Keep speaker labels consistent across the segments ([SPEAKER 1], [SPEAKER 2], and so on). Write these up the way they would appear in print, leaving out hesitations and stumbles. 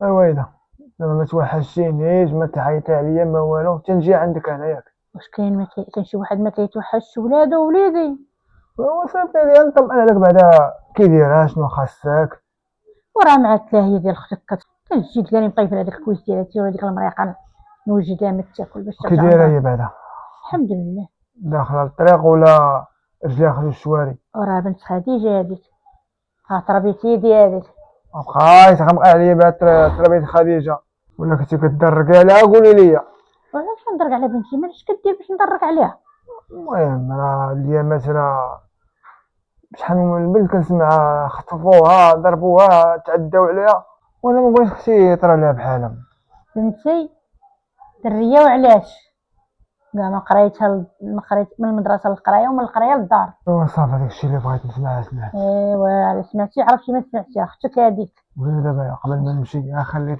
[SPEAKER 1] الوالده زعما ما توحشتينيش، ما تعيطي عليا ما والو، تنجي عندك انا ياك.
[SPEAKER 2] واش كاين ما كاين شي واحد ما كيتوحش ولادو وليدي؟
[SPEAKER 1] هو صافي ديال نطمئن عليك بعدا كي دايره شنو خاصك.
[SPEAKER 2] وراه مع التلاهيه ديال اختك كتجي تلقاني مطيب على داك الكويس ديالتي ولا ديك المريقه نوجدها ما تاكل باش
[SPEAKER 1] كي
[SPEAKER 2] ترجع
[SPEAKER 1] دايره
[SPEAKER 2] للدار.
[SPEAKER 1] هي بعدا؟
[SPEAKER 2] الحمد لله.
[SPEAKER 1] داخله الطريق ولا رجليها خدو الشواري؟
[SPEAKER 2] وراه بنت خديجه هذيك، ها تربيت يدي هذيك.
[SPEAKER 1] بقايت غمق عليا بها تربيت خديجه، ولا كنتي كدركي عليها قولي لي.
[SPEAKER 2] وعلاش ندرك على بنتي؟ مالاش كدير باش ندرك عليها؟
[SPEAKER 1] المهم راه اليامات راه شحال من بنت كنسمع خطفوها ضربوها تعداو عليها، وانا ما بغيتش اختي يطرى لها بحالها.
[SPEAKER 2] بنتي دريه وعلاش؟ كاع ما قريتها ما قريت من المدرسه للقرايه ومن القرايه للدار.
[SPEAKER 1] ايوا صافي داكشي اللي بغيت نسمع سمعت.
[SPEAKER 2] ايوا على سمعتي عرفتي ما سمعتي اختك هذيك.
[SPEAKER 1] ولينا دابا قبل ما نمشي خليت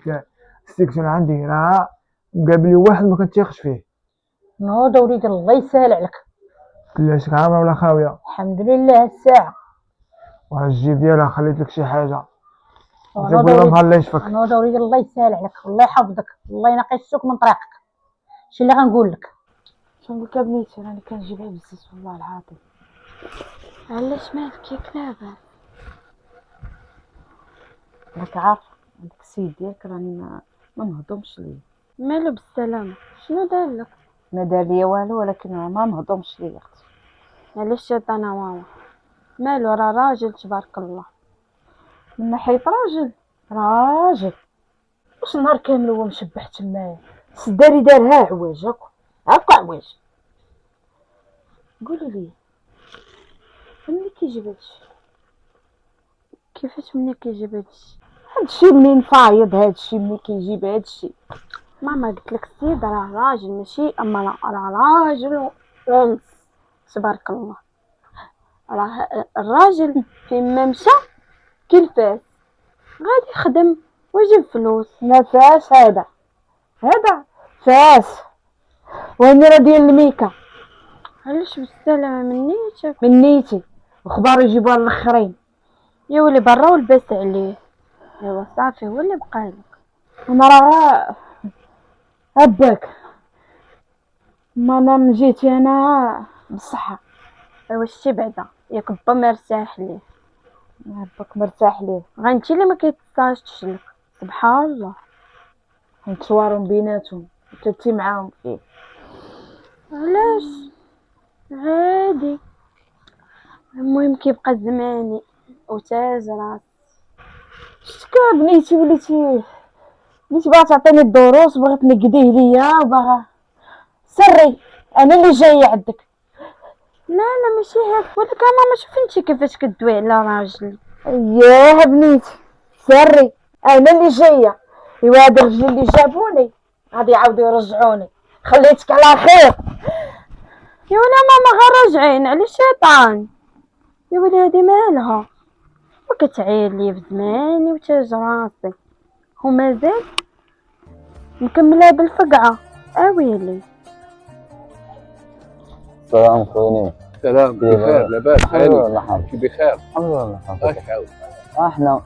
[SPEAKER 1] السيكسيون عندي راه مقابلي واحد ما كنتيقش فيه.
[SPEAKER 2] نوض وليدي الله يسهل عليك.
[SPEAKER 1] كلاشك عامره ولا خاويه؟
[SPEAKER 2] الحمد لله الساعه.
[SPEAKER 1] وها الجيب ديالها خليت لك شي حاجه
[SPEAKER 2] نوض
[SPEAKER 1] تقول لهم
[SPEAKER 2] وليدي،
[SPEAKER 1] الله يشفك.
[SPEAKER 2] نوض وليدي الله يسهل عليك، الله يحفظك، الله ينقي السوق من طريقك. شي اللي غنقول لك.
[SPEAKER 3] شنقول لك بنيتي راني كنجيب عبزيز والله العظيم. علاش مالك ياك لاباس؟ راك عارف هذاك السيد ديالك راني ما مهضومش ليه. مالو بالسلامه؟ شنو دار لك؟ ما دار ليا والو ولكن ما مهضومش ليه اختي. علاش شيطانه ماما؟ مالو راه راجل تبارك الله. من ناحيه راجل واش النهار كامل هو مشبح تمايا؟ السداري دارها عواج هاكا عواج. قولي لي منين كيجيب هادشي؟ كيفاش منين كيجيب هادشي؟ هادشي منين فايض؟ هادشي منين كيجيب هادشي؟ ماما قلت لك السيد راه راجل ماشي اما راه راجل ونص تبارك الله. راه الراجل فين ما مشى كالفاس غادي يخدم ويجيب فلوس. ما فاس هذا فاس واني راه ديال الميكا. علاش بالسلامه؟ من نيتي وخبار يجيبوها الاخرين. يا ولي برا ولبس عليه. ايوا صافي هو اللي بقالك. انا راه هباك ما انا جيتي انا بالصحه. ايوا شتي بعدا ياك با مرتاح ليه. باك مرتاح ليه غنتي اللي ما كيتصاجدش لك. سبحان الله نتوارم بيناتهم تتي معاهم فيه. علاش؟ عادي المهم كيبقى زماني وتاج راس. شتك بنيتي وليتي باغا تعطيني الدروس باغا تنقديه ليا وباغا سري انا اللي جايه عندك. لا ماشي هيك ولك ماما شوفي انتي كيفاش كدوي على راجلي. اييه بنيتي سري انا اللي جايه. ايوا هاد الرجل اللي جابوني غادي يعاودوا يرجعوني. خليتك على خير. يا ولا ماما غير راجعين على الشيطان. يا ولي هادي مالها وكتعير لي بزماني وتاج راسي ومازال مكمله بالفقعه. اويلي
[SPEAKER 4] السلام خويني.
[SPEAKER 5] سلام بخير لاباس
[SPEAKER 4] الحمد
[SPEAKER 5] هاني
[SPEAKER 4] لله حالك.
[SPEAKER 5] شي بخير
[SPEAKER 4] الحمد لله حالك.
[SPEAKER 5] اش عاود
[SPEAKER 4] احنا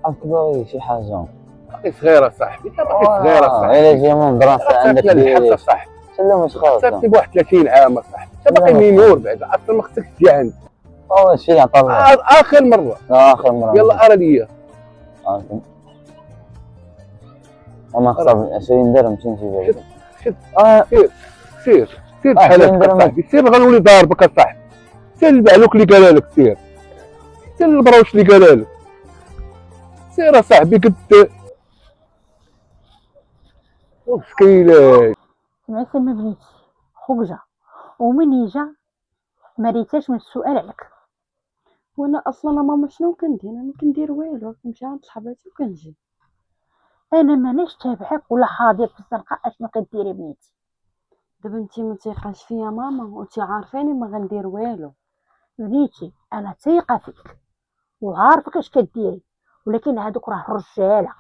[SPEAKER 4] اكبر شي حاجه
[SPEAKER 5] باقي صغيره صاحبي انت باقي صغيره صاحبي
[SPEAKER 4] الا جي من دراسه عندك
[SPEAKER 5] الحبسه صاحبي
[SPEAKER 4] سلم مش خالص
[SPEAKER 5] صاحبي بواحد 30 عام صاحبي انت باقي ميمور بعد اصلا ما خصكش تجي عندي.
[SPEAKER 4] شي عطل
[SPEAKER 5] اخر مره يلا ارى ليا
[SPEAKER 4] وما خسر 20 درهم تمشي بعيد.
[SPEAKER 5] سير بحالك صاحبي سير غنولي ضاربك صاحبي. سير البعلوك اللي قالها لك سير البروش اللي قالها لك سير صاحبي قد مسكينه.
[SPEAKER 2] سمعي سما بنيتي خوك جا ومن جا ما ريتاش من السؤال عليك.
[SPEAKER 3] وانا اصلا ماما شنو كندير؟ انا ما كندير والو كنمشي عند صحباتي وكنجي.
[SPEAKER 2] انا مانيش تابعك ولا حاضر في الزنقه اشنو كديري بنيتي.
[SPEAKER 3] دابا انتي ما تيقاش فيا ماما وانتي عارفيني ما غندير والو.
[SPEAKER 2] بنيتي انا تايقه فيك وعارفك اش كديري، ولكن هذوك راه رجاله،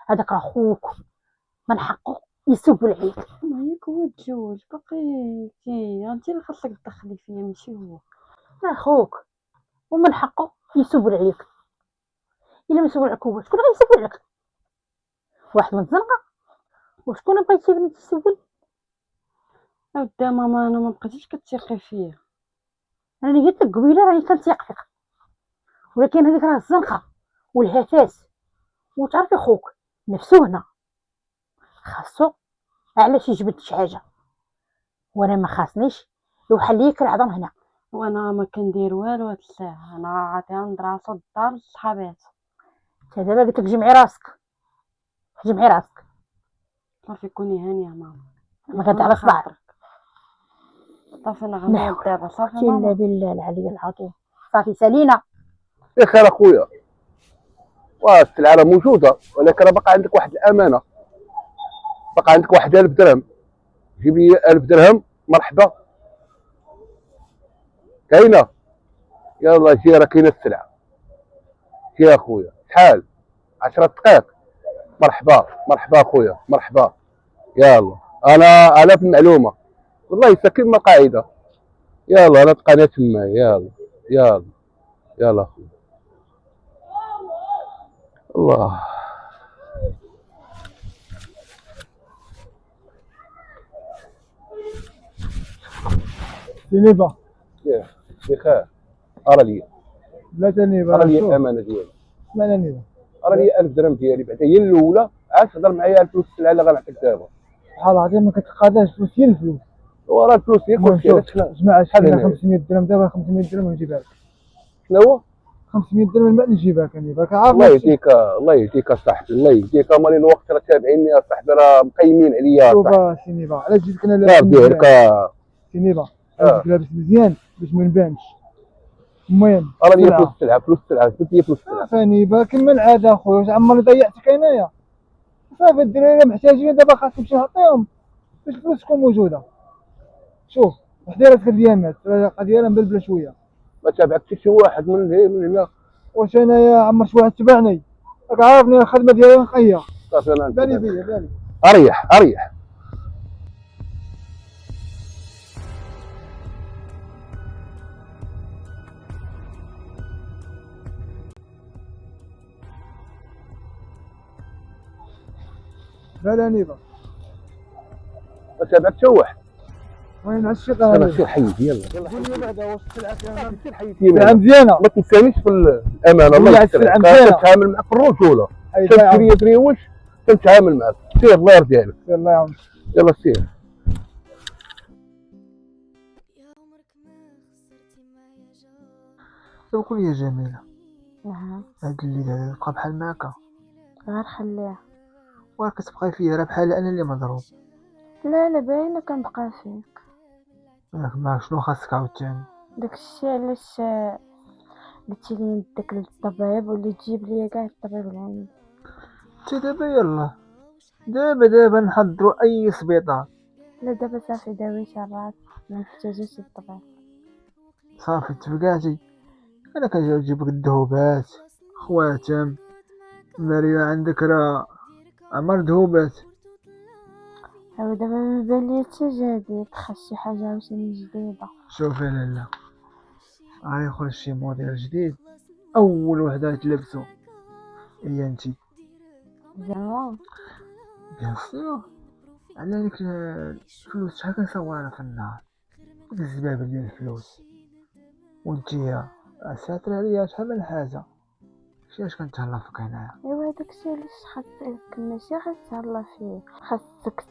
[SPEAKER 2] هذاك راه خوك من حقه يسب عليك.
[SPEAKER 3] ما ياك هو تزوج باقي انتي اللي خاصك تدخلي فيا ماشي هو.
[SPEAKER 2] راه خوك ومن حقه يسب عليك. الا ما سب عليك هو شكون غيسب عليك؟ واحد من الزنقه. وشكون بغيتي بنتي تسول؟
[SPEAKER 3] أودا ماما أنا ما بقيتيش كتثيقي فيا.
[SPEAKER 2] راني قلت لك قبيله راني كنثيق فيك، ولكن هذيك راه الزنقه والهفاس. وتعرفي خوك نفسو هنا خاصو علاش يجبد شي حاجه، وانا ما خاصنيش يوحل ليك العظم هنا.
[SPEAKER 3] وأنا ما كندير والو هاد الساعة، أنا عاطيها ندراسة الدار لصحابات.
[SPEAKER 2] انت دابا قلت لك جمعي راسك، جمعي راسك.
[SPEAKER 3] صافي كوني هانية ماما،
[SPEAKER 2] ما كتعرف صباعك.
[SPEAKER 3] صافي أنا غنوض دابا. صافي
[SPEAKER 2] الا
[SPEAKER 3] ماما.
[SPEAKER 2] بالله العلي العظيم. صافي سالينا.
[SPEAKER 5] يا خير اخويا، والسلعه راه موجوده، ولكن راه باقي عندك واحد الامانه، باقي عندك واحد 1000 درهم. جيب لي 1000 درهم مرحبا. كاينه؟ يلا جي راه كاينه السلعه. جي يا اخويا، شحال؟ 10 دقائق. مرحبا مرحبا اخويا مرحبا. يلا انا في المعلومه والله ساكن ما قاعده. يلا انا تلقاني تما. يلا يلا يلا اخويا. الله.
[SPEAKER 1] نيبا
[SPEAKER 5] بخير. ارى لي
[SPEAKER 1] لا نيبا
[SPEAKER 5] ارى لي
[SPEAKER 1] شوف
[SPEAKER 5] الامانه ديالي.
[SPEAKER 1] مالا نيبا
[SPEAKER 5] ارى لي 1000 درهم ديالي بعدا هي الاولى. عاد تهضر معايا على الفلوس السلعه اللي غنعطيك دابا.
[SPEAKER 1] شحال هادي ما كتقاداش فلوس هي الفلوس.
[SPEAKER 5] وراه الفلوس هي
[SPEAKER 1] المهم
[SPEAKER 5] كلشي.
[SPEAKER 1] شوف
[SPEAKER 5] علاش حنا
[SPEAKER 1] جماعة
[SPEAKER 5] شحال
[SPEAKER 1] شحال
[SPEAKER 5] هنا
[SPEAKER 1] 500 درهم دابا 500 درهم ونجيبها لك.
[SPEAKER 5] شنو هو؟
[SPEAKER 1] 500 درهم من بعد نجيبها لك نيبا كعارف.
[SPEAKER 5] الله يهديك الله يهديك اصاحبي الله يهديك. مالي الوقت راه تابعيني اصاحبي راه مقيمين عليا
[SPEAKER 1] شوف
[SPEAKER 5] اصاحبي.
[SPEAKER 1] سي نيبا علاش جيتك انا
[SPEAKER 5] لا
[SPEAKER 1] لابس
[SPEAKER 5] ديالك
[SPEAKER 1] مزيان. سي نيبا علاش جيتك لابس مزيان باش ما نبانش. المهم
[SPEAKER 5] راه هي فلوس السلعه فلوس السلعه فلوس هي فلوس السلعه.
[SPEAKER 1] فنيبا كما العاده اخويا واش عمرني ضيعتك انايا. صافي الدراري محتاجين دابا خاص نمشي نعطيهم باش الفلوس تكون موجوده. شوف وحدي راسك اليامات القضيه راه مبلبله شويه.
[SPEAKER 5] ما تابعك حتى شي واحد من هنا.
[SPEAKER 1] واش انايا عمر شي واحد تبعني؟ راك عارفني الخدمه ديالي نقيه.
[SPEAKER 5] صافي انا
[SPEAKER 1] بالي بيا بالي.
[SPEAKER 5] اريح اريح.
[SPEAKER 1] بالي نيبا
[SPEAKER 5] ما تابعك حتى واحد.
[SPEAKER 1] وين هالشي
[SPEAKER 5] انا
[SPEAKER 1] قال
[SPEAKER 5] سير حيد يلا.
[SPEAKER 1] قول لي بعدا واش السلعه فيها
[SPEAKER 5] سير حيد
[SPEAKER 1] سلعه مزيانه.
[SPEAKER 5] ما تنسانيش في الامانه الله
[SPEAKER 1] لا،
[SPEAKER 5] يسترك.
[SPEAKER 1] السلعة مزيانة.
[SPEAKER 5] كنتعامل معك بالرجوله.
[SPEAKER 1] حيد
[SPEAKER 5] كنشري دريوش كنتعامل معك. سير الله يرضي عليك.
[SPEAKER 1] الله يعاونك.
[SPEAKER 5] يلا سير.
[SPEAKER 1] قول لي يا جميله
[SPEAKER 3] نعم.
[SPEAKER 1] هاد الليل هذا بقى بحال معاك
[SPEAKER 3] غير خليها.
[SPEAKER 1] وراك كتبقاي فيا راه بحال انا اللي مضروب.
[SPEAKER 3] لا لا باينة كنبقى فيك.
[SPEAKER 1] ياك ما شنو خاصك عاوتاني؟
[SPEAKER 3] داكشي علاش قلتي لي نديك للطبيب واللي تجيب لي كاع الطبيب العيني.
[SPEAKER 1] انت دابا يلا دابا نحضروا اي سبيطار.
[SPEAKER 3] لا دابا صافي داويت الراس ما محتاجاش الطبيب.
[SPEAKER 1] صافي تفقعتي. انا كنجي نجيب لك الذهوبات خواتم ماريا عندك راه عمر ذهوبات.
[SPEAKER 3] هو دابا ما بان لي حتى جديد خاص شي حاجه عاوتاني جديده.
[SPEAKER 1] شوفي لالا غيخرج شي موديل جديد اول وحده تلبسو هي انتي.
[SPEAKER 3] زعما
[SPEAKER 1] بيان سور على ديك الفلوس شحال كنصور انا في النهار ديك الزبابه ديال الفلوس وانتيا ساتر عليا شحال من حاجه شاش كنتهلا فيك هنايا.
[SPEAKER 3] ايوا داكشي علاش خاصك ماشي خاص تهلا فيه خاصك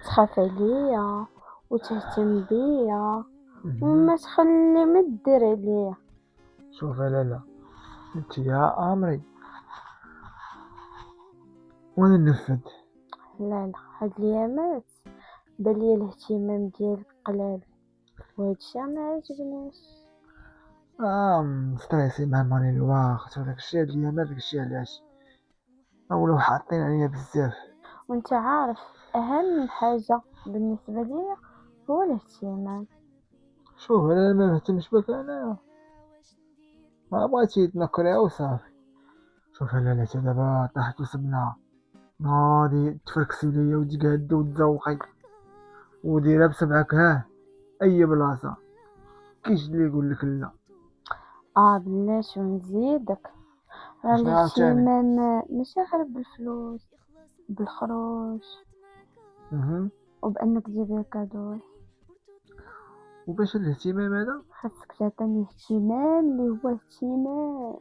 [SPEAKER 3] تخاف عليا وتهتم بيا وما تخلي ما دير عليا.
[SPEAKER 1] شوفي لالا انتيا امري وانا ننفذ.
[SPEAKER 3] لا لا هاد الايامات بالي الاهتمام ديالك قلال وهادشي ما عجبنيش.
[SPEAKER 1] ستريسي مع ماني الوقت وداكشي هاد الايامات داكشي علاش ولو حاطين عليا بزاف.
[SPEAKER 3] وانت عارف اهم حاجه بالنسبه ليا هو الاهتمام.
[SPEAKER 1] شوف انا ما نهتمش بك انا ما بغيتي تنكري وصافي. شوف لالا تا دابا طاحت وسبنا غادي تفركسي ليا وتقاد وتزوقي وديرها بسبعك اي بلاصه كاينش اللي يقول لك لا.
[SPEAKER 3] بلاش ونزيدك راه
[SPEAKER 1] شنو عاوتاني؟
[SPEAKER 3] الاهتمام ماشي غير بالفلوس بالخروج
[SPEAKER 1] مهم.
[SPEAKER 3] وبانك تجيب لي كادو.
[SPEAKER 1] وباش الاهتمام هذا
[SPEAKER 3] خاصك تعطيني اهتمام اللي هو اهتمام.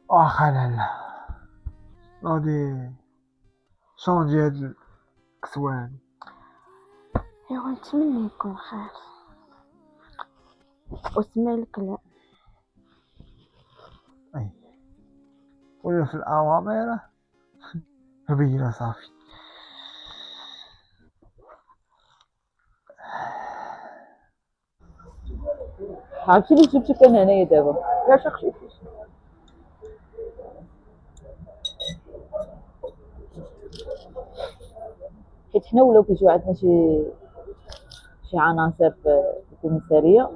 [SPEAKER 1] واخا لالا غادي شونجي هاد الكسوان.
[SPEAKER 3] ايوا نتمنى يكون خير وسمع الكلام.
[SPEAKER 1] اي ولا في الاوامر هبيله صافي.
[SPEAKER 6] عرفتي ليش جبتك انا هنايا دابا؟
[SPEAKER 2] علاش اختي؟
[SPEAKER 6] حيت حنا ولاو كيجيو عندنا شي عناصر في الكوميساريه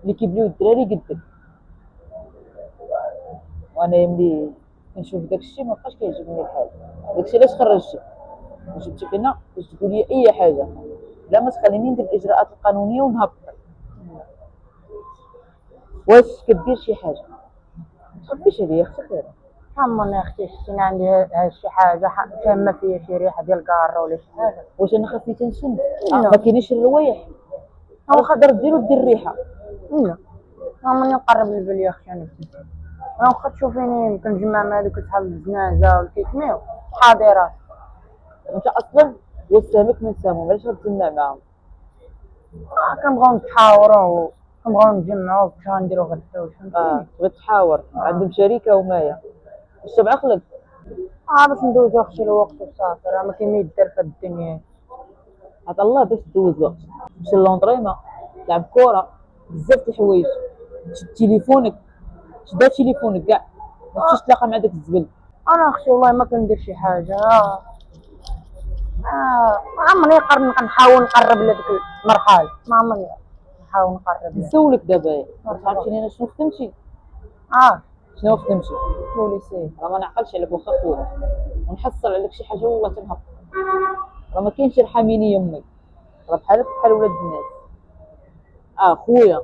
[SPEAKER 6] اللي كيبليو الدراري قدك، وانا ملي كنشوف داكشي مابقاش كيعجبني الحال. داكشي علاش خرجتك وجبتك هنا باش تقول لي اي حاجه بلا ما تخليني ندير الاجراءات القانونيه ونهبطك. واش كدير شي حاجه؟ متخبيش عليا اختك هذا.
[SPEAKER 2] عمرني اختي شتينا عندي شي حاجه شامه فيا شي ريحه ديال الكاره ولا شي حاجه.
[SPEAKER 6] واش انا خاصني تنشم؟
[SPEAKER 2] لا.
[SPEAKER 6] ما كاينينش الروايح. او خاطر ديرو دير الريحه.
[SPEAKER 2] لا عمرني نقرب للبل يا اختي. انا واخا تشوفيني كنجمع مع هذوك صحاب الزنازه والكيتميو حاضرات.
[SPEAKER 6] انت اصلا واش سامك من سامهم علاش غتجمع معاهم؟
[SPEAKER 2] كنبغيو نتحاوروا كنبغيو نتجمعوا باش غنديروا غدا واش فهمتيني.
[SPEAKER 6] تبغي تحاور عندهم شركه ومايا واش بعقلك؟
[SPEAKER 2] باش ندوزو اختي الوقت وصافي راه ما كاين ما يدار في هاد الدنيا.
[SPEAKER 6] عطا الله باش دوز الوقت، تمشي للونطريما تلعب كره بزاف د الحوايج، تشد تليفونك شدا تليفونك كاع ما تمشيش تلاقى مع داك الزبل.
[SPEAKER 2] انا اختي والله ما كندير شي حاجه. عمرني نحاول نقرب لهاديك المرحله، ما عمرني نحاول نقرب لها.
[SPEAKER 6] نسولك دابا عرفتيني انا شنو خدمتي؟ شنو خدمتي؟
[SPEAKER 2] بوليسي.
[SPEAKER 6] راه ما نعقلش عليك واخا خويا ونحصل عليك شي حاجه والله تنهبط. راه ما كاينش يرحميني يمي، راه بحالك بحال ولاد الناس. خويا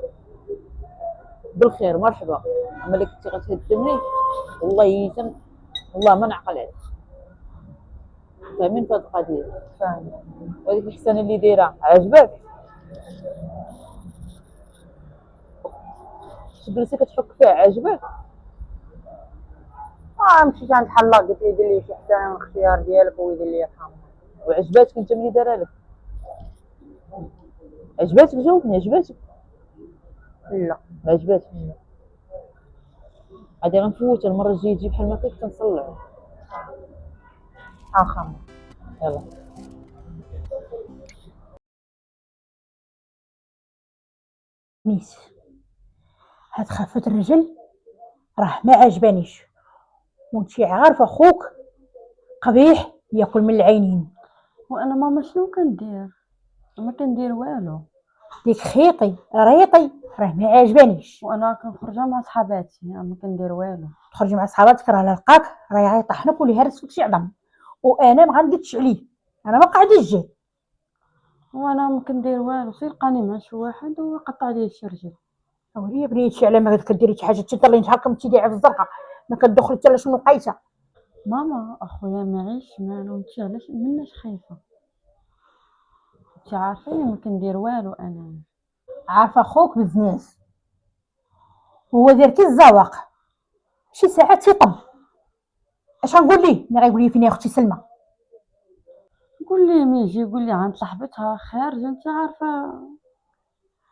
[SPEAKER 6] بالخير مرحبا، اما اللي كنتي غتهدمني والله ما نعقل عليك. فاهمين في هاد القضيه؟
[SPEAKER 2] فاهمه.
[SPEAKER 6] وهذيك الحسنه اللي دايره عاجبك؟ شي بلاصه كتحك فيها عاجبك؟
[SPEAKER 2] مشيت عند حلاق قلت لي دير لي شي حسنه الاختيار ديالك ويدير لي الحمام.
[SPEAKER 6] وعجباتك انت ملي دارها لك؟ عجباتك؟ جاوبني عجباتك؟
[SPEAKER 2] لا
[SPEAKER 6] ما عجباتكش؟ غادي غنفوتها المره الجايه تجي بحال ما كنت كنصلع.
[SPEAKER 2] خمر.
[SPEAKER 6] يلا
[SPEAKER 2] نيس هاد خفة الرجل راه ما عجبانيش، وانتي عارفه خوك قبيح ياكل من العينين.
[SPEAKER 3] وانا ماما شنو كندير؟ ما كندير والو.
[SPEAKER 2] ديك خيطي ريطي راه ما عجبانيش.
[SPEAKER 3] وانا كنخرج مع صحاباتي ما كندير والو.
[SPEAKER 2] تخرجي مع صحاباتك راه لقاك راه غيطحنك ويهرس فيك شي عظم، وانا ما غنديرش عليه، انا ما قاعديش جاي.
[SPEAKER 3] وانا ما كندير والو، سير لقاني مع شي واحد وقطع لي الشرجل.
[SPEAKER 2] وهي بنيتي على ما كديري شي حاجه تضلي نهاركم تيديعي في الزرقاء ما كتدخلي حتى لا شنو قايسه.
[SPEAKER 3] ماما اخويا معيش مالو، انت علاش مناش خايفه؟ انت عارفيني ما كندير والو انا.
[SPEAKER 2] عارفه خوك بزناس هو دارتي الزواق شي ساعات تيطب. اش غنقول ليه ملي غيقول لي فين يا اختي سلمى؟
[SPEAKER 3] قول لي ملي يجي يقول لي عند صاحبتها خارجه، انت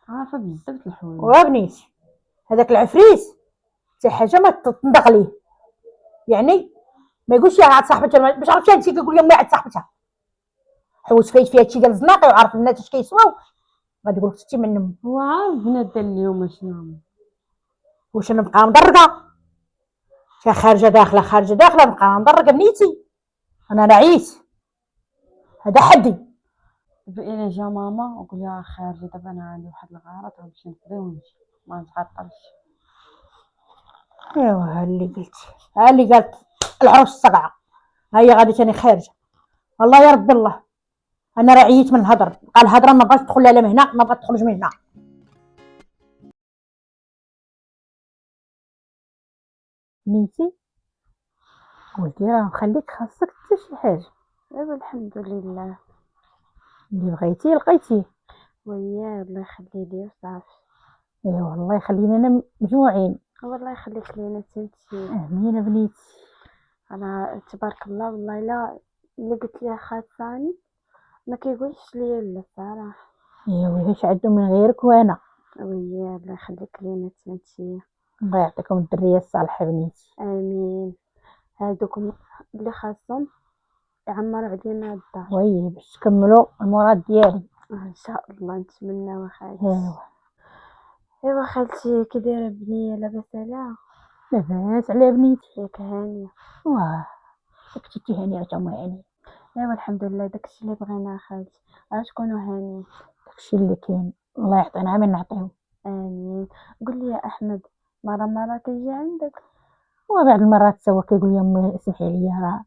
[SPEAKER 3] عارفه بزاف د الحوايج.
[SPEAKER 2] وابنيتي هذاك العفريت حتى حاجه ما تنطق ليه، يعني ما يقولش لي عاد صاحبتها باش عرفتي هادشي كيقول لي عاد صاحبتها. حوس فايت فيها هادشي ديال الزناقي وعارف الناس اش كيسواو غادي يقول لك ستي منهم.
[SPEAKER 3] هو عارف بنات اليوم شنو.
[SPEAKER 2] واش انا نبقى مضرقه خارجه داخله خارجه داخله نبقى مضرقه بنيتي؟ انا نعيت هذا حدي.
[SPEAKER 3] دابا الا جا ماما وقول لها خارجه دابا انا عندي واحد الغرض غنمشي نقضي ونجي ما نتعطلش.
[SPEAKER 2] ايوا ها اللي قالت العروس الصقعه ها هي غادي تاني خارجه. الله يا رب الله انا راه عييت من الهضر، قال الهضره ما بغاتش تدخل لا من هنا ما بغات تخرج من هنا. بنيتي قلتي راه نخليك خاصك حتى شي حاجه
[SPEAKER 3] دابا الحمد لله.
[SPEAKER 2] اللي بغيتي لقيتيه.
[SPEAKER 3] وياه الله يخلي لي وصافي.
[SPEAKER 2] ايوا الله يخلينا انا مجموعين.
[SPEAKER 3] والله يخليك لينا تنتي.
[SPEAKER 2] امين بنيتي.
[SPEAKER 3] انا تبارك الله والله لا اللي قلت ليه خاصاني ما كيقولش ليا لا صراحه.
[SPEAKER 2] ايوا واش عندو من غيرك وانا.
[SPEAKER 3] وياه الله يخليك لينا تنتي.
[SPEAKER 2] الله يعطيكم الدريه الصالحه بنيتي.
[SPEAKER 3] امين. هادوك اللي خاصهم يعمروا علينا الدار.
[SPEAKER 2] وي باش تكملوا المراد ديالي.
[SPEAKER 3] ان شاء الله نتمنى خالتي.
[SPEAKER 2] ايوا
[SPEAKER 3] ايوا خالتي كي دايره بنيه لاباس عليها؟
[SPEAKER 2] لاباس على بنيتي.
[SPEAKER 3] ياك هانيه؟
[SPEAKER 2] واه كنتي هانيه تا هانيه.
[SPEAKER 3] ايوا الحمد لله داكشي اللي بغينا خالتي. تكونوا هانيين.
[SPEAKER 2] داكشي اللي كاين الله يعطينا من نعطيو.
[SPEAKER 3] امين. قل لي يا احمد مرة كيجي عندك؟
[SPEAKER 2] وبعض المرات سوا كيقول لي امي اسمحي لي راه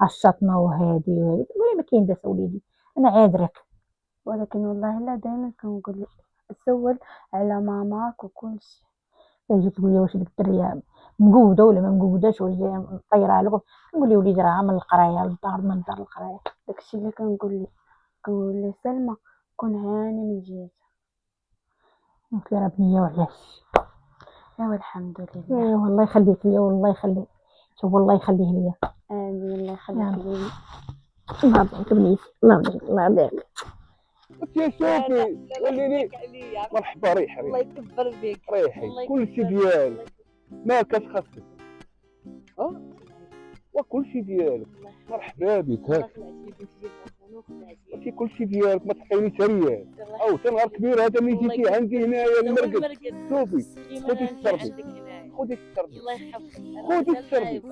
[SPEAKER 2] عشطنا وهادي وهادي ما كاين باس وليدي انا عادرك.
[SPEAKER 3] ولكن والله لا دائما كنقول سول على ماماك وكلشي.
[SPEAKER 2] تجي تقول لي واش ديك الدريه مقوده ولا ما مقوداش ولا مطيره عليكم. نقول لي وليدي راه من القرايه للدار من الدار للقرايه.
[SPEAKER 3] داكشي اللي كنقول لي سلمى كون هاني من جهتها.
[SPEAKER 2] قلت لها بنيه وعلاش.
[SPEAKER 3] ايوا الحمد لله.
[SPEAKER 2] ايوا الله يخليك ليا والله يخليك شوف الله يخليه ليا.
[SPEAKER 3] امين الله يخليك
[SPEAKER 2] يلا.
[SPEAKER 3] لي.
[SPEAKER 2] الله يرضيك بنيتي الله يرضيك الله يرضيك.
[SPEAKER 5] يا شوفي وليني مرحبا ريحي
[SPEAKER 6] الله يكبر بك.
[SPEAKER 5] ريحي كلشي ديالك ما كتخصك وكلشي ديالك مرحبا بك هاك كلشي ديالك ما تلقينيش ريال او تا نهار كبير هذا ملي جيتي عندي هنايا المرقد شوفي خذي التربي خذي التربي
[SPEAKER 6] الله يحفظك.
[SPEAKER 5] خذي التربي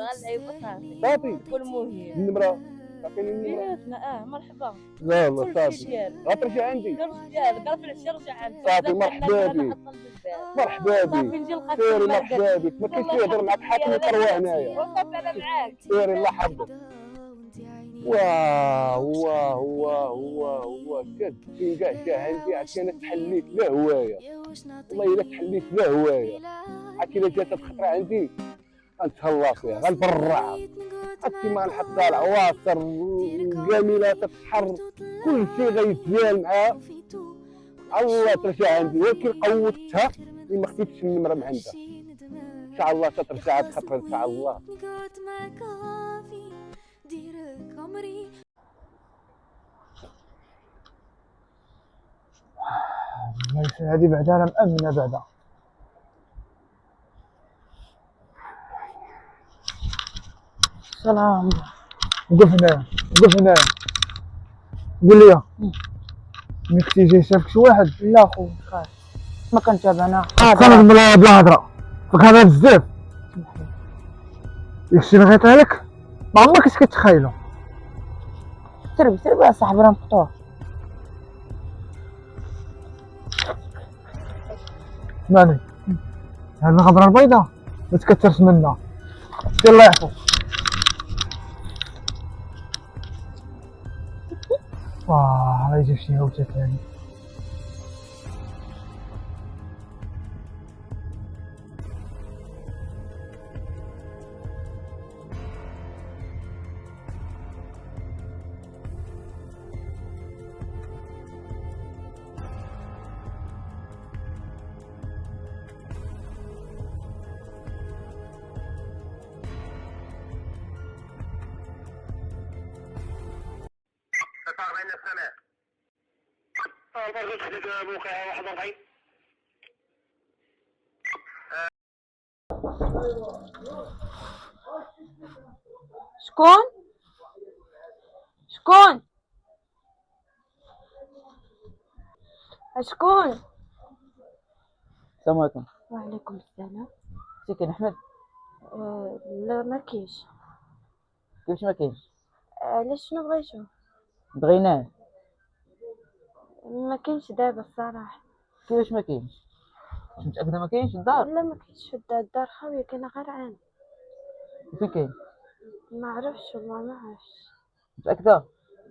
[SPEAKER 5] صافي
[SPEAKER 6] والمهم
[SPEAKER 5] النمرة عطيني النمرة
[SPEAKER 6] بيناتنا مرحبا.
[SPEAKER 5] لا لا صافي
[SPEAKER 6] ديالك
[SPEAKER 5] غترجع عندي
[SPEAKER 6] ديالك راه في العشيه رجع عندك.
[SPEAKER 5] صافي مرحبا بك مرحبا
[SPEAKER 6] صافي
[SPEAKER 5] بك
[SPEAKER 6] نجي لقاك
[SPEAKER 5] سيري مرحبا بك ما كاينش يهضر معاك حاكم القروه هنايا
[SPEAKER 6] وصافي انا معاك.
[SPEAKER 5] سيري الله يحفظك واه كد فين كاع جا عندي عرفتي انا تحليت لا هوايه والله الا تحليت لا هوايه عرفتي الا جات الخطره عندي غنتهلا فيها غنبرعها عرفتي ما نحط العواصر الجميله تتحر كل شيء غيتزال معاها الله ترجع عندي ولكن قوتها ما خديتش النمره من عندها ان شاء الله تترجع هاد الخطره ان شاء الله.
[SPEAKER 1] هذه بعدا انا مأمنة بعدا.
[SPEAKER 2] سلام.
[SPEAKER 1] وقف هنايا وقف هنايا قول لي ملي كنتي جاي شافك شي واحد
[SPEAKER 2] لا خو خاف ما كنتابعنا
[SPEAKER 1] كان بلا هضره فكان بزاف داكشي اللي غيطيح لك ما عمرك كنت كتخيلو.
[SPEAKER 2] سرب صاحبي راه مقطوع.
[SPEAKER 1] اسمعني هاد الغبره البيضاء ما تكثرش منها سير الله يعفو. الله يجيب شي هوته ثاني.
[SPEAKER 3] شكون شكون
[SPEAKER 4] السلام عليكم.
[SPEAKER 3] وعليكم السلام.
[SPEAKER 4] ساكن احمد؟
[SPEAKER 3] لا ما كاينش.
[SPEAKER 4] كيفاش ما كاينش؟
[SPEAKER 3] علاش شنو بغيتو؟
[SPEAKER 4] بغيناه.
[SPEAKER 3] ما كاينش دابا الصراحه.
[SPEAKER 4] كيفاش ما كاينش؟ واش متأكدة ما كاينش الدار؟
[SPEAKER 3] لا ما كاينش في الدار خاويه كاينه غير عام.
[SPEAKER 4] فين كاين؟
[SPEAKER 3] ما عرفتش والله ما عرفتش.
[SPEAKER 4] متأكدة؟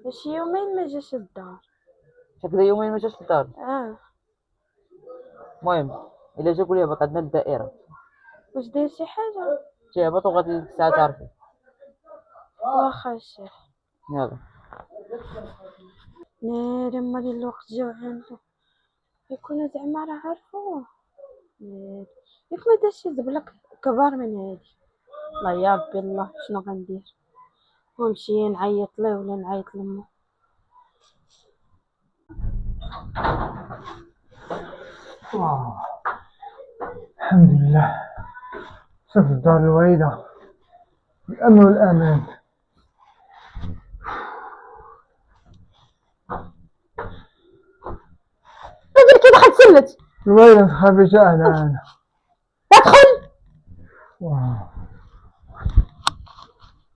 [SPEAKER 3] شي يومين ما جاش الدار.
[SPEAKER 4] متأكدة يومين ما جاش للدار؟ المهم إلا جا قولي هبط عندنا الدائرة.
[SPEAKER 3] واش داير شي حاجه؟
[SPEAKER 4] تيهبط وغادي الساعة تعرفي.
[SPEAKER 3] واخا الشيخ.
[SPEAKER 4] يلا
[SPEAKER 3] ناري مالي الوقت جاو عنده يكون زعما راه عارفوه. ناري ياك ما داش شي زبلة كبار من هادي. الله يا ربي الله شنو غندير، ونمشي نعيط ليه ولا نعيط لمو.
[SPEAKER 1] الحمد لله، شوف الدار الوحيدة، الأمن والأمان.
[SPEAKER 2] راجل كي دخل تسلت.
[SPEAKER 1] الوحيدة تخافي جاهلة أنا.
[SPEAKER 2] ادخل.
[SPEAKER 1] واه،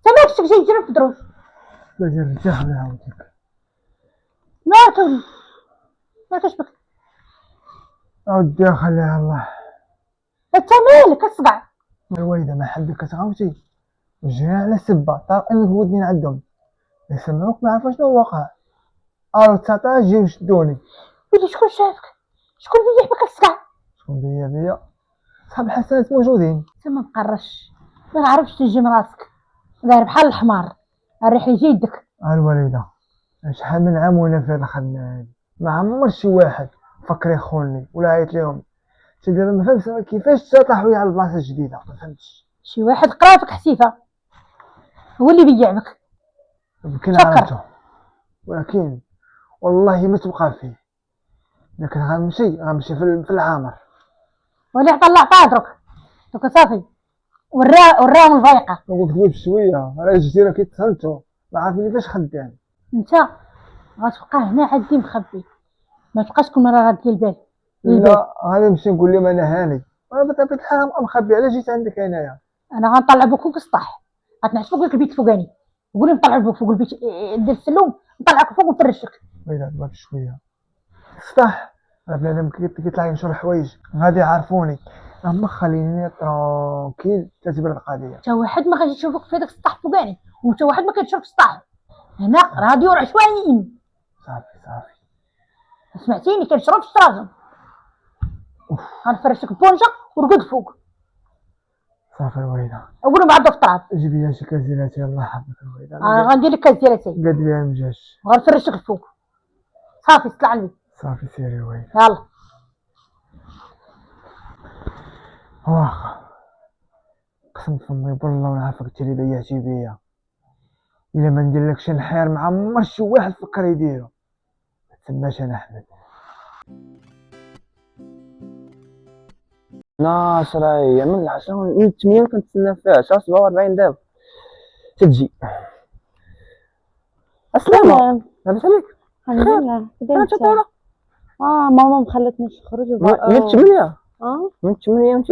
[SPEAKER 2] سمعت شي يجري في دروس.
[SPEAKER 1] بدي ارتاح من عاودك.
[SPEAKER 2] ما تولي ما كشبك.
[SPEAKER 1] أودي أخليها الله.
[SPEAKER 2] انت مالك اصقع.
[SPEAKER 1] الوحيدة ما حبك تغوتي وجينا على سبة طارقين لك ودنين عندهم يسمعوك ما عرفوا شنو وقع. ألو 19 جيو شدوني.
[SPEAKER 2] ولي شكون شافك؟ شكون اللي يحبك اصقع؟
[SPEAKER 1] شكون بيا صحاب الحسنات موجودين.
[SPEAKER 2] تما مقرش ما نعرفش تنجم راسك داير بحال الحمار. الريح يجي يدك.
[SPEAKER 1] الوالدة شحال من عام وانا في الخدمة هادي ما عمر شي واحد فكر يخونني ولا عيط ليهم. تي دابا ما فهمتش كيفاش طاحوا لي على البلاصة الجديدة، ما فهمتش.
[SPEAKER 2] شي واحد قرا فيك حسيفه هو اللي بيعبك.
[SPEAKER 1] يمكن
[SPEAKER 2] فكر.
[SPEAKER 1] عرفته ولكن والله ما تبقى فيه. لكن غنمشي في العامر.
[SPEAKER 2] ولي عطا الله عطا درك دوك صافي. وراهم الفايقه.
[SPEAKER 1] قلت له بشوية راه الجزيرة كيتسهلتو ما عارفين كيفاش خدام.
[SPEAKER 2] انت غتبقى هنا عندي مخبي ما تبقاش كل مره غادي البال.
[SPEAKER 1] لا غادي نمشي نقول لهم انا هاني وانا بطبيعة الحال غنبقى مخبي على جيت عندك هنايا.
[SPEAKER 2] انا غنطلع بوك فوق السطح غتنعس فوق البيت الفوقاني نقول نطلع بوك فوق البيت دير السلوم نطلعك فوق ونفرشك.
[SPEAKER 1] بعيد على الباب شوية صح. راه بنادم كيطلع ينشر حوايج غادي يعرفوني. هما خليني ترونكيل تتبر القضية.
[SPEAKER 2] حتى واحد ما غادي يشوفك في داك السطح الفوقاني وانت واحد ما كتشوف السطح. هنا راديو عشوائيين.
[SPEAKER 1] صافي
[SPEAKER 2] سمعتيني كنشرب في الشراجم. غنفرشك بونجا ورقد فوق.
[SPEAKER 1] صافي الوالدة
[SPEAKER 2] اقول بعد الفطار
[SPEAKER 1] جيبي لي شي كازيلاتي الله يحفظك الوالدة.
[SPEAKER 2] غندير لك كازيرتي
[SPEAKER 1] قد ليها المجاش.
[SPEAKER 2] غنفرشك الفوق. صافي طلع لي
[SPEAKER 1] صافي سيري الوالدة.
[SPEAKER 2] يلا.
[SPEAKER 1] واخا قسمت فمي بالله ونعرفك انت اللي ضيعتي بيا. الا ما نديرلكش الحير ما عمر شي واحد فكر يديرو. ما تسماش انا احمد.
[SPEAKER 4] ناس راهي من العشرة من الثمانية كنتسنى فيها شهر 47 دابا تجي. السلامة لاباس عليك؟
[SPEAKER 3] الحمد لله.
[SPEAKER 4] كانت طايرة
[SPEAKER 3] ماما مخلتنيش نخرج
[SPEAKER 4] من 8 من 8 وانت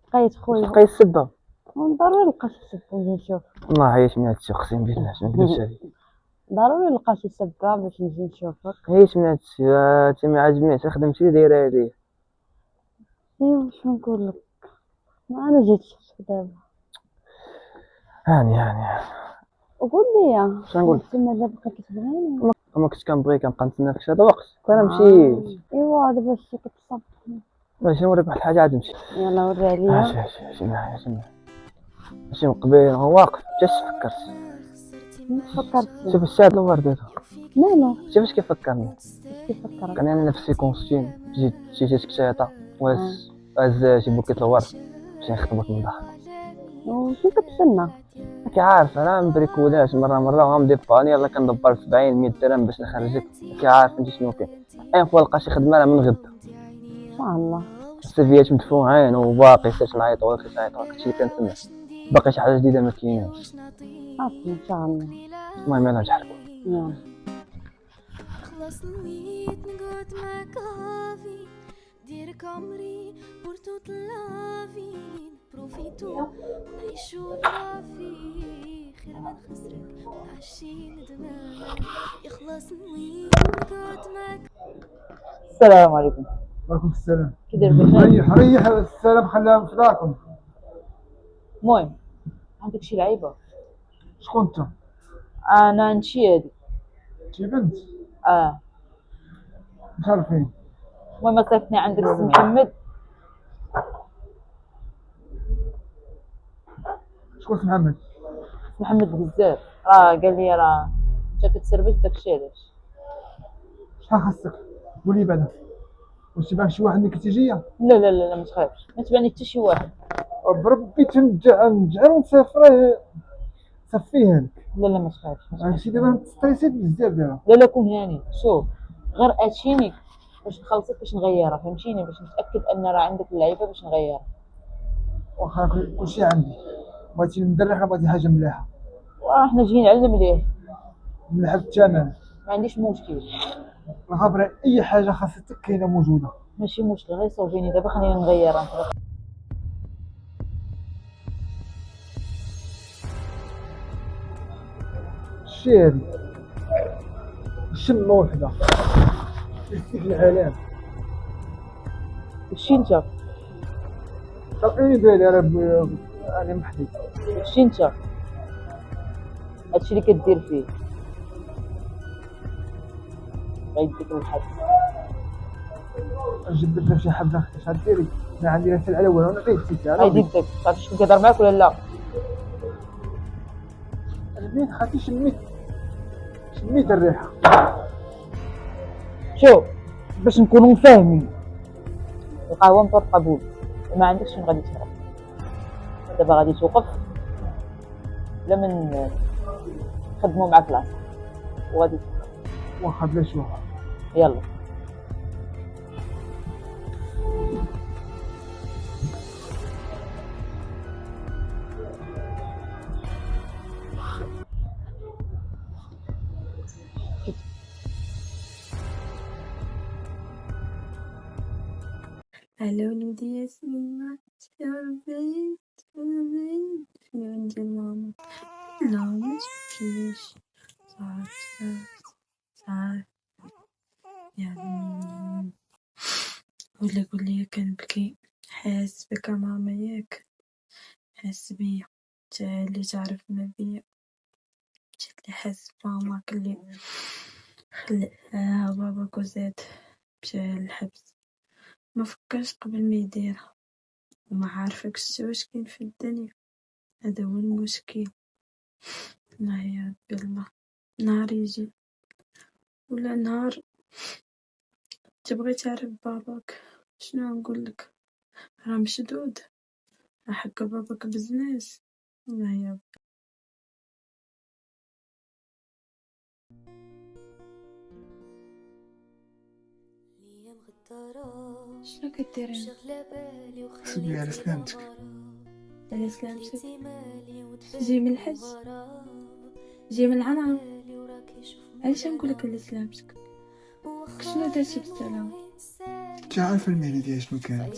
[SPEAKER 3] لقيت خويا
[SPEAKER 4] تلقاي السبة.
[SPEAKER 3] ضروري لقى شي سبه باش نشوف.
[SPEAKER 4] والله عييت من هادشي اقسم بالله ما نكذبش عليك.
[SPEAKER 3] ضروري لقى شي سبه باش نجي نشوفك.
[SPEAKER 4] عييت من هادشي انت ما عجبنيش خدمتي دايرة هادي.
[SPEAKER 3] ايوا شنو نقول لك انا جيت شفتك دابا.
[SPEAKER 4] هاني
[SPEAKER 3] وقول لي
[SPEAKER 4] شنو نقول؟
[SPEAKER 3] تما دابا كتبغيني.
[SPEAKER 4] ما كنت كنبغيك نبقى نتسنى فيك هذا الوقت كون مشيت.
[SPEAKER 3] ايوا دابا شتي كتصب.
[SPEAKER 4] باش نوريك واحد الحاجة عاد نمشي.
[SPEAKER 3] يلا وري عليا.
[SPEAKER 4] ماشي معايا ماشي من قبيل هو واقف جاش فكرت.
[SPEAKER 3] فكرت
[SPEAKER 4] شوف الشاد الورد هذا
[SPEAKER 3] مالو
[SPEAKER 4] شوف اش كيفكرني.
[SPEAKER 3] كيف فكرت.
[SPEAKER 4] كان انا نفسي كونستيم جيت كشاطة واز شي بوكيت الورد باش نخطبك من الداخل.
[SPEAKER 3] وشنو كتسنى؟
[SPEAKER 4] راكي عارف انا مبريكولاش مرة غنمدي باني يلاه كندبر 70 100 درهم باش نخرجك. راكي عارف انت شنو كاين اين فوا نلقى شي خدمة راه من غدا
[SPEAKER 3] ان شاء الله.
[SPEAKER 4] السيفيات مدفوعين وباقي سيرت نعيط هادشي اللي كنتسنى. باقي شي حاجة جديدة ما كايناش.
[SPEAKER 3] صافي ان شاء الله.
[SPEAKER 4] المهم يلاه نجحلكم.
[SPEAKER 3] يلا
[SPEAKER 7] خلاص نويت نقعد معاك هافي ديرك عمري بورتو طلافي بروفيتو نعيشو برافي خير ما نخسرك ونعشي ندمان يخلص نويت نقعد معاك.
[SPEAKER 6] السلام عليكم.
[SPEAKER 1] وعليكم السلام.
[SPEAKER 6] كي داير بخير؟
[SPEAKER 1] ريح السلام خليها في داركم.
[SPEAKER 6] المهم عندك شي لعيبة؟
[SPEAKER 1] شكون انت؟
[SPEAKER 6] انا نشي هادي.
[SPEAKER 1] شي بنت مش عارفين.
[SPEAKER 6] المهم صيفطني عندك السي محمد.
[SPEAKER 1] شكون اسم محمد؟
[SPEAKER 6] محمد بزاف، راه قال لي راه انت كتسربل داكشي علاش.
[SPEAKER 1] شحال خاصك قولي بعدا، واش تبان شي واحد اللي كنتي جايه؟
[SPEAKER 6] لا لا لا لا ما تخافش، ما تباني حتى شي واحد.
[SPEAKER 1] بربي تنرجع ونسافر صفيها لك.
[SPEAKER 6] لا لا ما تخافش ما تخافش.
[SPEAKER 1] هادشي دابا ستريسيت بزاف دابا.
[SPEAKER 6] لا لا كون هاني، شوف غير اتشيني باش نخلصك باش نغيرها، فهمتيني، باش نتاكد ان راه عندك اللعيبه باش نغيرها.
[SPEAKER 1] واخا كلشي عندي، بغيتي ندرح بغيتي حاجه مليحه
[SPEAKER 6] وراه حنا جايين على المليح،
[SPEAKER 1] مليحه بالثمن.
[SPEAKER 6] ما عنديش مشكل.
[SPEAKER 1] الغبره اي حاجه خاصك كاينه موجوده.
[SPEAKER 6] ماشي مشكل، غير صوبيني دابا خلينا نغيرها.
[SPEAKER 1] الشيري شمه وحده في العالم.
[SPEAKER 6] وشي انت
[SPEAKER 1] عطيني بالي انا محدي.
[SPEAKER 6] وشي انت هادشي اللي كدير فيه غيديك للحبس.
[SPEAKER 1] نجبد لك شي حبه اش غديري؟ ما عندي لا سلعه لا والو، نعطيك التيكه.
[SPEAKER 6] غيدي يدك، عرفتي شكون كيهضر معاك ولا لا؟
[SPEAKER 1] منين خاطي شميت الريحه.
[SPEAKER 6] شوف باش نكونوا فاهمين، القهوه مطرقه بول وما عندكش فين غادي تهرب. دابا غادي توقف بلا من نخدموا معاك لاصق وغادي تهرب.
[SPEAKER 1] واخا بلا شوف.
[SPEAKER 6] يلا
[SPEAKER 7] على وليدي ياسمين تربيت فين ديال ماما. لا ما تبكيش، صافي يعني ولا قولي كنبكي حاس بك ماما، ياك حاس بيا تا اللي تعرفنا بيا، تا اللي حاس بماماك اللي خلقها باباك وزاد مشى للحبس، ما فكرش قبل ما يديرها وما عارفك شتو واش كاين في الدنيا. هذا هو المشكل. الله يا ربي، الله نهار يجي ولا نهار تبغي تعرف باباك شنو نقول لك، راه مشدود، راه حكى باباك بزنس. الله يا ربي. شنو كديرين؟
[SPEAKER 1] سيبي على سلامتك.
[SPEAKER 7] على سلامتك؟ جاي من الحج؟ جاي من العنعم؟ علاش نقولك على سلامتك؟ شنو درتي بالسلامة؟
[SPEAKER 1] انت عارفه المهنه ديالي شنو كانت؟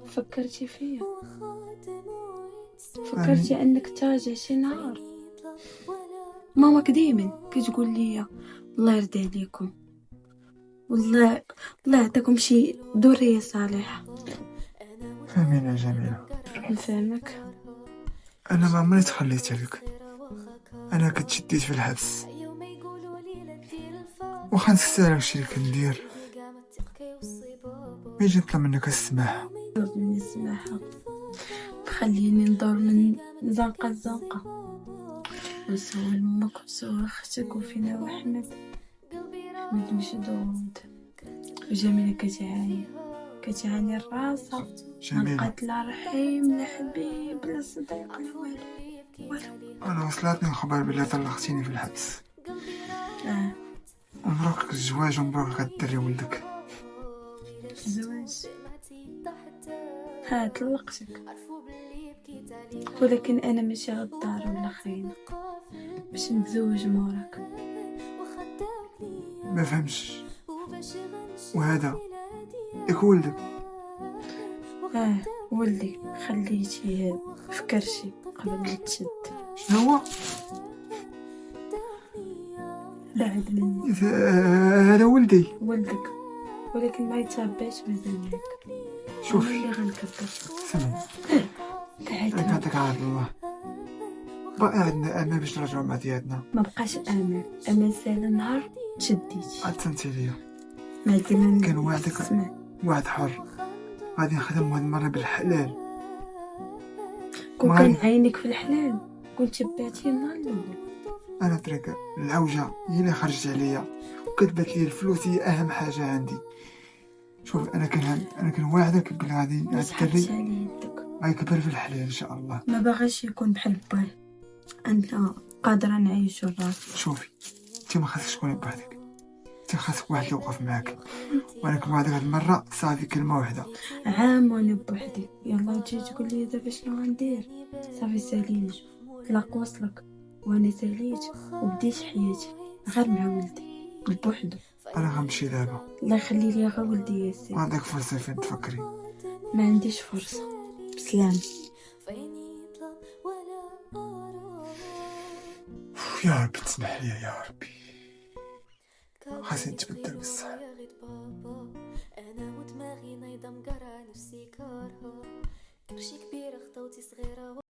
[SPEAKER 7] فكرتي فيا؟ فكرتي انك تاجع شي نهار؟ ماماك ديما كتقول لي الله يرضي عليكم، والله يعطيكم شي ذرية صالحة.
[SPEAKER 1] فهميني يا جميله.
[SPEAKER 7] نفهمك.
[SPEAKER 1] انا ما عمري تخليت عليك، انا كنت شديت في الحبس واخا نسيت على الشيء اللي كندير. ملي جيت نطلب منك السماح،
[SPEAKER 7] طلب مني السماحة، خليني ندور من زنقة لزنقة ونسول امك ونسول اختك وفينا واحمد مشدود وجميلة كتعاني الراسة. لقات لا رحيم لا حبيب لا صديق لا والو.
[SPEAKER 1] انا وصلتني الخبر بلي طلقتيني في الحبس. ومبروك الزواج ومبروك غدري ولدك.
[SPEAKER 7] الزواج؟ طلقتك، ولكن انا ماشي غدار ولا خاينة باش نتزوج موراك.
[SPEAKER 1] ما فهمش. وهذا ياك ولدك؟
[SPEAKER 7] ولدي خليتيه فكرشي قبل ما تشد.
[SPEAKER 1] شنو هو؟
[SPEAKER 7] بعد مني.
[SPEAKER 1] هذا ولدك،
[SPEAKER 7] ولكن ما يترباش مازال هيك.
[SPEAKER 1] شوفي
[SPEAKER 7] اللي غنكبر.
[SPEAKER 1] سمع، انا كنعطيك عهد الله، باقي عندنا امل باش نرجعو مع ديالنا.
[SPEAKER 7] ما بقاش امل سال نهار تشديتي.
[SPEAKER 1] عتمتي ليا،
[SPEAKER 7] ما ديما
[SPEAKER 1] كان وعدك وعد حر، غادي نخدم هاد المره بالحلال.
[SPEAKER 7] كون
[SPEAKER 1] ما
[SPEAKER 7] كان
[SPEAKER 1] غير-
[SPEAKER 7] عينك في الحلال كنت تبعتيه النهار الاول.
[SPEAKER 1] انا طريق العوجه هي اللي خرجت عليا، وكتبت لي الفلوس هي اهم حاجه عندي. شوف انا كنواعدك بلي غادي
[SPEAKER 7] ما
[SPEAKER 1] هاد
[SPEAKER 7] سحبتش
[SPEAKER 1] الدري
[SPEAKER 7] عليه يدك،
[SPEAKER 1] غيكبر في الحلال ان شاء الله.
[SPEAKER 7] ما باغاش يكون بحال باه. انا قادره نعيشو راسي.
[SPEAKER 1] شوفي انت ما خاصكش تكوني بوحدك، انت خاصك واحد يوقف معاك، وانا كنوعدك هاد المره صافي كلمه واحده.
[SPEAKER 7] عام وانا بوحدي، يلا تجي تقول لي دابا شنو غندير؟ صافي سالينا، طلاق وصلك وانا ساليت وبديت حياتي غير مع ولدي بوحدو.
[SPEAKER 1] انا غنمشي دابا،
[SPEAKER 7] الله يخلي لي غير ولدي ياسين.
[SPEAKER 1] وعندك فرصه فين تفكري.
[SPEAKER 7] ما عنديش فرصه. بسلام.
[SPEAKER 1] يا ربي تسمح لي يا ربي، خاصني نتبدل بصح.
[SPEAKER 8] انا مدماغي نايضة مقرا نفسي كارها كرشي